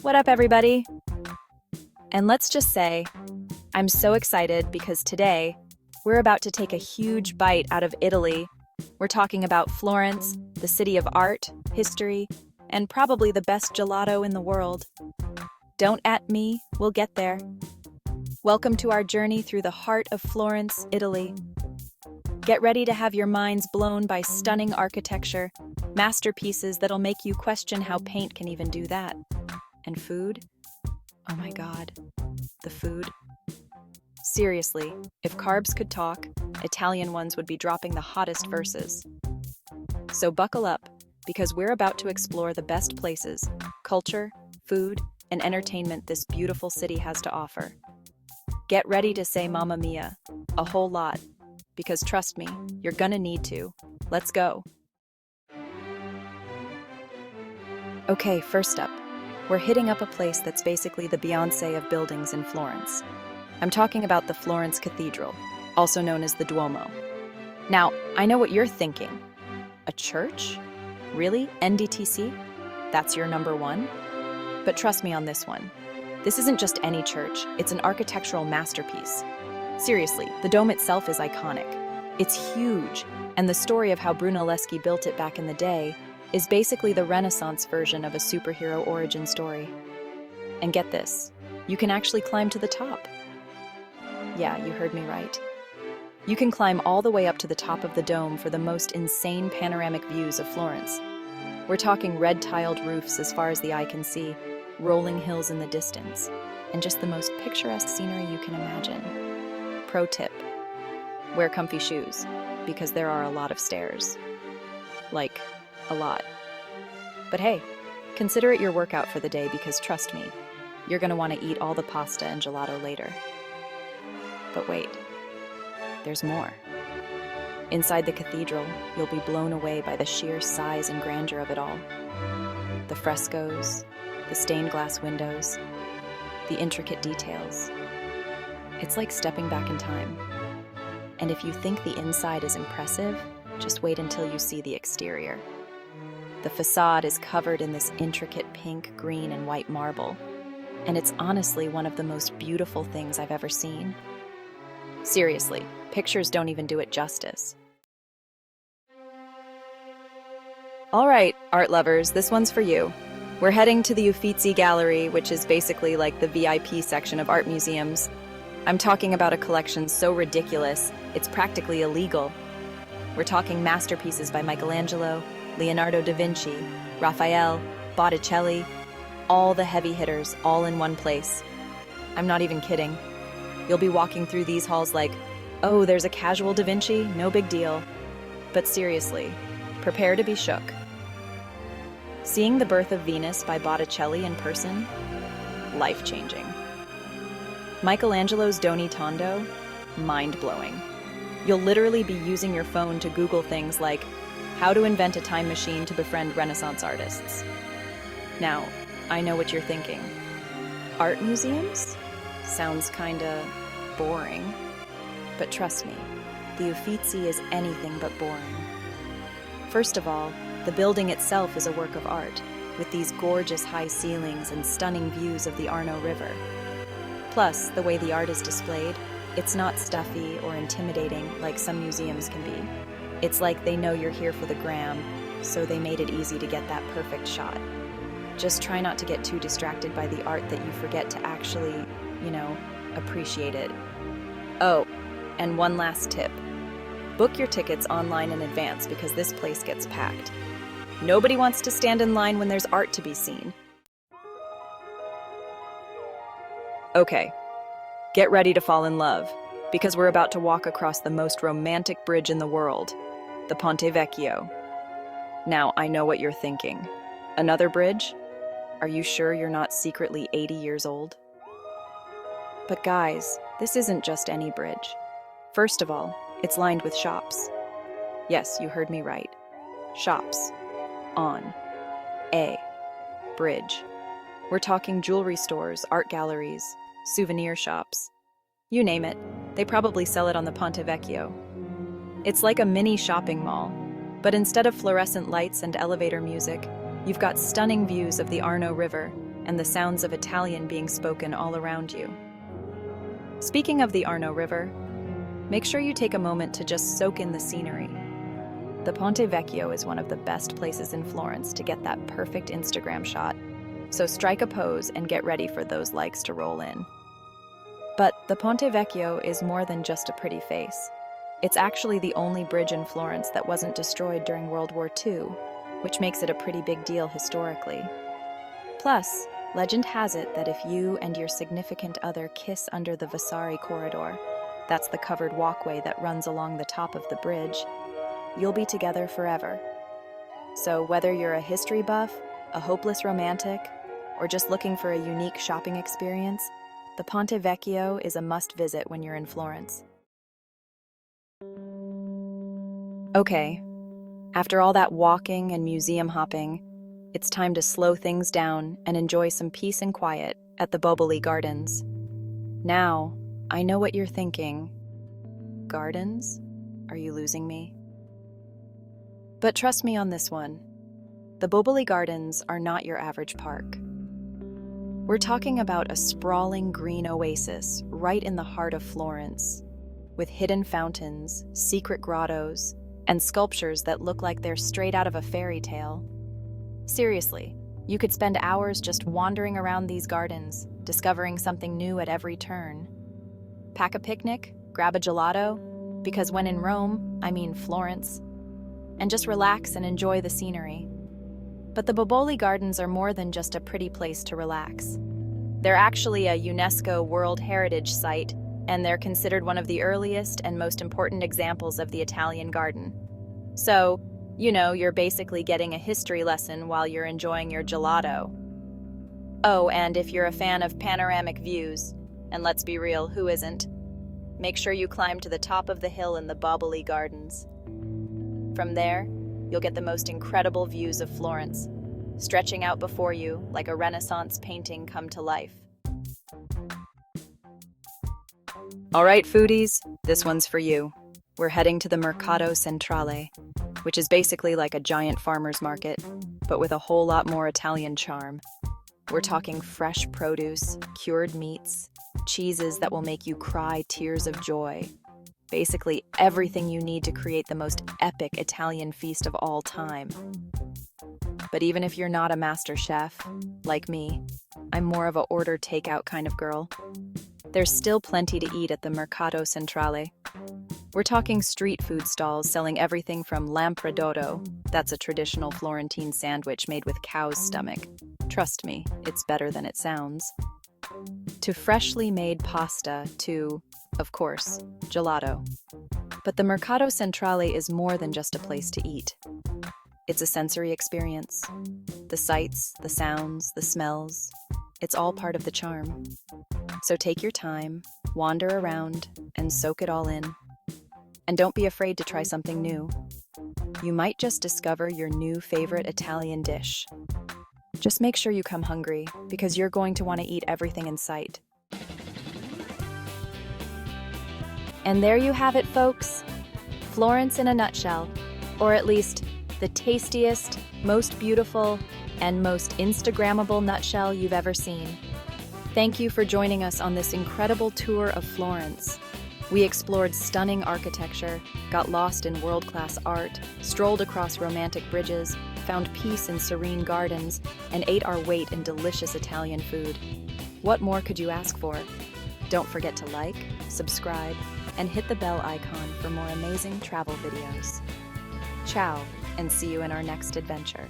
What up, everybody? And let's just say, I'm so excited because today we're about to take a huge bite out of Italy. We're talking about Florence, the city of art, history, and probably the best gelato in the world. Don't at me, we'll get there. Welcome to our journey through the heart of Florence, Italy. Get ready to have your minds blown by stunning architecture, masterpieces that'll make you question how paint can even do that. And food? Oh my God, the food. Seriously, if carbs could talk, Italian ones would be dropping the hottest verses. So buckle up, because we're about to explore the best places, culture, food, and entertainment this beautiful city has to offer. Get ready to say Mamma Mia, a whole lot, because trust me, you're gonna need to. Let's go. Okay, first up, we're hitting up a place that's basically the Beyoncé of buildings in Florence. I'm talking about the Florence Cathedral, also known as the Duomo. Now, I know what you're thinking. A church? Really? NDTC? That's your number one? But trust me on this one. This isn't just any church, it's an architectural masterpiece. Seriously, the dome itself is iconic. It's huge, and the story of how Brunelleschi built it back in the day is basically the Renaissance version of a superhero origin story. And get this, you can actually climb to the top. Yeah, you heard me right. You can climb all the way up to the top of the dome for the most insane panoramic views of Florence. We're talking red-tiled roofs as far as the eye can see, rolling hills in the distance, and just the most picturesque scenery you can imagine. Pro tip: wear comfy shoes, because there are a lot of stairs. Like, a lot. But hey, consider it your workout for the day because trust me, you're gonna want to eat all the pasta and gelato later. But wait, there's more. Inside the cathedral, you'll be blown away by the sheer size and grandeur of it all. The frescoes, the stained glass windows, the intricate details. It's like stepping back in time. And if you think the inside is impressive, just wait until you see the exterior. The facade is covered in this intricate pink, green, and white marble, and it's honestly one of the most beautiful things I've ever seen. Seriously, pictures don't even do it justice. All right, art lovers, this one's for you. We're heading to the Uffizi Gallery, which is basically like the VIP section of art museums. I'm talking about a collection so ridiculous, it's practically illegal. We're talking masterpieces by Michelangelo, Leonardo da Vinci, Raphael, Botticelli, all the heavy hitters, all in one place. I'm not even kidding. You'll be walking through these halls like, oh, there's a casual da Vinci, no big deal. But seriously, prepare to be shook. Seeing The Birth of Venus by Botticelli in person? Life-changing. Michelangelo's Doni Tondo? Mind-blowing. You'll literally be using your phone to Google things like how to invent a time machine to befriend Renaissance artists. Now, I know what you're thinking. Art museums? Sounds kinda boring. But trust me, the Uffizi is anything but boring. First of all, the building itself is a work of art, with these gorgeous high ceilings and stunning views of the Arno River. Plus, the way the art is displayed, it's not stuffy or intimidating like some museums can be. It's like they know you're here for the gram, so they made it easy to get that perfect shot. Just try not to get too distracted by the art that you forget to actually, appreciate it. Oh, and one last tip. Book your tickets online in advance because this place gets packed. Nobody wants to stand in line when there's art to be seen. Okay, get ready to fall in love, because we're about to walk across the most romantic bridge in the world, the Ponte Vecchio. Now, I know what you're thinking. Another bridge? Are you sure you're not secretly 80 years old? But guys, this isn't just any bridge. First of all, it's lined with shops. Yes, you heard me right. Shops. On. A. Bridge. We're talking jewelry stores, art galleries, souvenir shops. You name it, they probably sell it on the Ponte Vecchio. It's like a mini shopping mall, but instead of fluorescent lights and elevator music, you've got stunning views of the Arno River and the sounds of Italian being spoken all around you. Speaking of the Arno River, make sure you take a moment to just soak in the scenery. The Ponte Vecchio is one of the best places in Florence to get that perfect Instagram shot, so strike a pose and get ready for those likes to roll in. But the Ponte Vecchio is more than just a pretty face. It's actually the only bridge in Florence that wasn't destroyed during World War II, which makes it a pretty big deal historically. Plus, legend has it that if you and your significant other kiss under the Vasari corridor, that's the covered walkway that runs along the top of the bridge, you'll be together forever. So whether you're a history buff, a hopeless romantic, or just looking for a unique shopping experience, the Ponte Vecchio is a must-visit when you're in Florence. Okay, after all that walking and museum hopping, it's time to slow things down and enjoy some peace and quiet at the Boboli Gardens. Now, I know what you're thinking. Gardens? Are you losing me? But trust me on this one. The Boboli Gardens are not your average park. We're talking about a sprawling green oasis right in the heart of Florence, with hidden fountains, secret grottos, and sculptures that look like they're straight out of a fairy tale. Seriously, you could spend hours just wandering around these gardens, discovering something new at every turn. Pack a picnic, grab a gelato, because when in Rome, I mean Florence, and just relax and enjoy the scenery. But the Boboli Gardens are more than just a pretty place to relax. They're actually a UNESCO World Heritage Site, and they're considered one of the earliest and most important examples of the Italian garden. So, you're basically getting a history lesson while you're enjoying your gelato. Oh, and if you're a fan of panoramic views, and let's be real, who isn't? Make sure you climb to the top of the hill in the Boboli Gardens. From there, you'll get the most incredible views of Florence, stretching out before you like a Renaissance painting come to life. All right, foodies, this one's for you. We're heading to the Mercato Centrale, which is basically like a giant farmer's market, but with a whole lot more Italian charm. We're talking fresh produce, cured meats, cheeses that will make you cry tears of joy. Basically everything you need to create the most epic Italian feast of all time. But even if you're not a master chef, like me, I'm more of a order takeout kind of girl. There's still plenty to eat at the Mercato Centrale. We're talking street food stalls selling everything from lampredotto, that's a traditional Florentine sandwich made with cow's stomach. Trust me, it's better than it sounds. To freshly made pasta to, of course, gelato. But the Mercato Centrale is more than just a place to eat. It's a sensory experience. The sights, the sounds, the smells, it's all part of the charm. So take your time, wander around, and soak it all in. And don't be afraid to try something new. You might just discover your new favorite Italian dish. Just make sure you come hungry, because you're going to want to eat everything in sight. And there you have it, folks. Florence in a nutshell, or at least the tastiest, most beautiful, and most Instagrammable nutshell you've ever seen. Thank you for joining us on this incredible tour of Florence. We explored stunning architecture, got lost in world-class art, strolled across romantic bridges, found peace in serene gardens, and ate our weight in delicious Italian food. What more could you ask for? Don't forget to like, subscribe, and hit the bell icon for more amazing travel videos. Ciao, and see you in our next adventure.